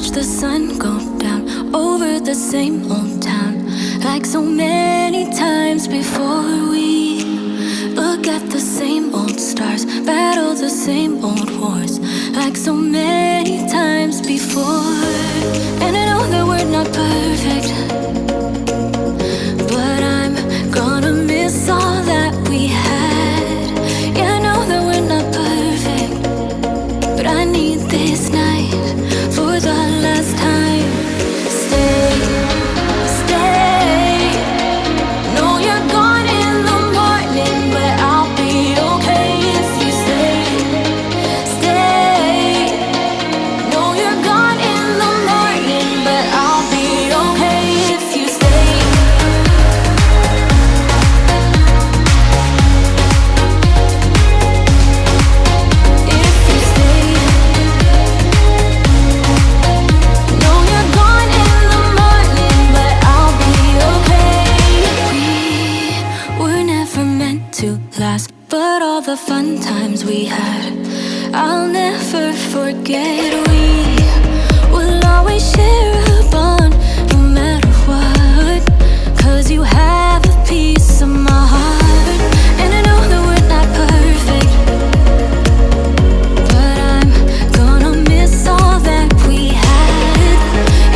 watch the sun go down over the same old town, like so many times before. We look at the same old stars, battle the same old wars, like so many times before. And I know that we're not perfect, but I'm gonna miss all that we had. Yeah, I know that we're not perfect, but I need this night for the last time. Stay, stay. No, you're gone in the morning, but I'll be okay if you stay. Stay. No, you're gone in the morning, but I'll be okay if you stay. If you stay. No, you're gone in the morning, but I'll be okay. We were never meant to last, but all the fun times we had, I'll never forget. We will always share a bond, no matter what, 'cause you have a piece of my heart. And I know that we're not perfect, but I'm gonna miss all that we had.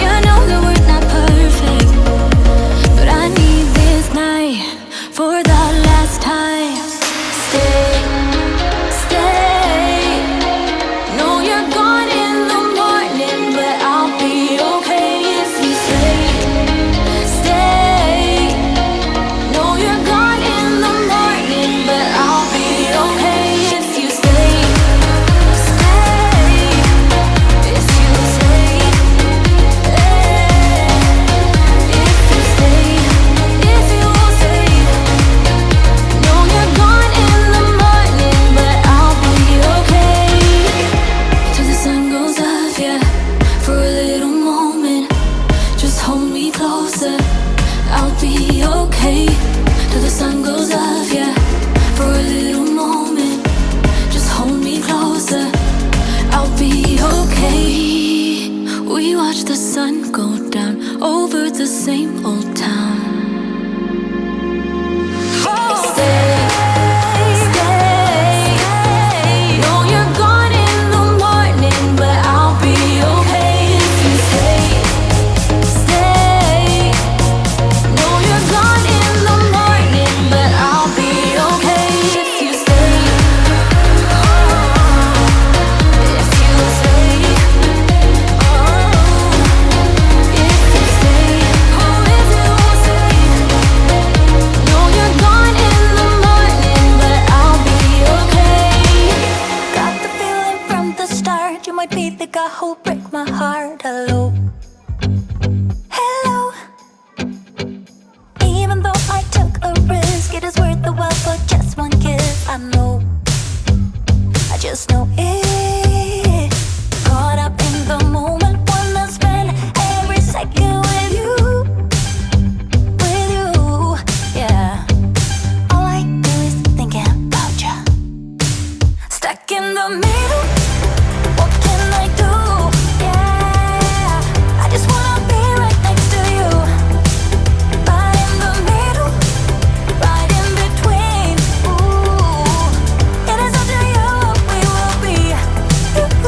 Yeah, I know that we're not perfect, but I need this night for the last time. Stay, stay. No, you're gone in the morning, but I'll be okay if you stay. Stay. No, you're gone in the morning, but I'll be okay if you stay. Stay. If you stay. If you stay. If you stay. No, you're gone in the morning, but I'll be okay. Till the sun goes up, yeah, for a little moment. Just hold me closer, I'll be okay. Till the sun goes up, yeah, for a little moment. Just hold me closer, I'll be okay. We watch the sun go down over the same old town. Stay, stay. No, you're gone in the morning, but I'll be okay if you stay. Stay. No, you're gone in the morning, but I'll be okay if you stay. If you stay. If you stay. Oh, if you stay. No, you're gone in the morning, but I'll be okay. Got the feeling from the start, you might be the guy who'll break my heart. Hello, hello. Even though I took a risk, it is worth the while for just one kiss. I know, I just know it. Caught up in the moment, wanna spend every second with you, yeah. All I do is thinking about you. Stuck in the middle, what can I do? Yeah, I just wanna be right next to you. Right in the middle, right in between. Ooh, it is up to you, we will be.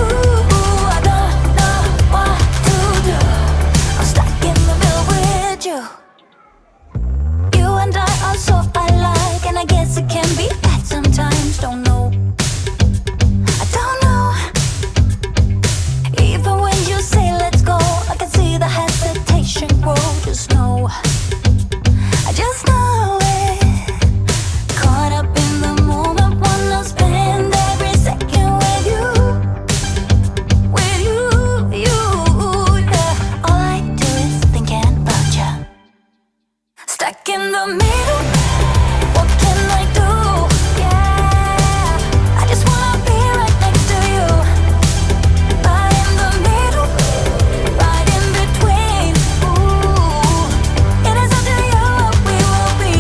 Ooh, I don't know what to do. I'm stuck in the middle with you. You and I are so alike, and I guess it can be bad sometimes. Don't know, I don't know. Even when you say let's go, I can see the hesitation grow. Just know, I just know it. Caught up in the moment, wanna spend every second with you, yeah. All I do is thinking about you. Stuck in the middle, what can I do? Yeah, I just wanna be right next to you. Right in the middle, right in between. Ooh, it is up to you, we will be.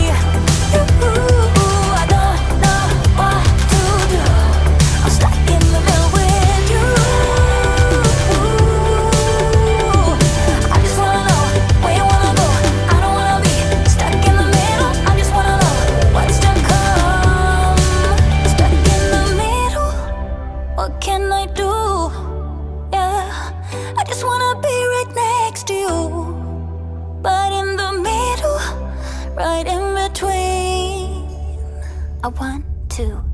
Ooh, I don't know what to do. I'm stuck in the middle with you. A 1, 2,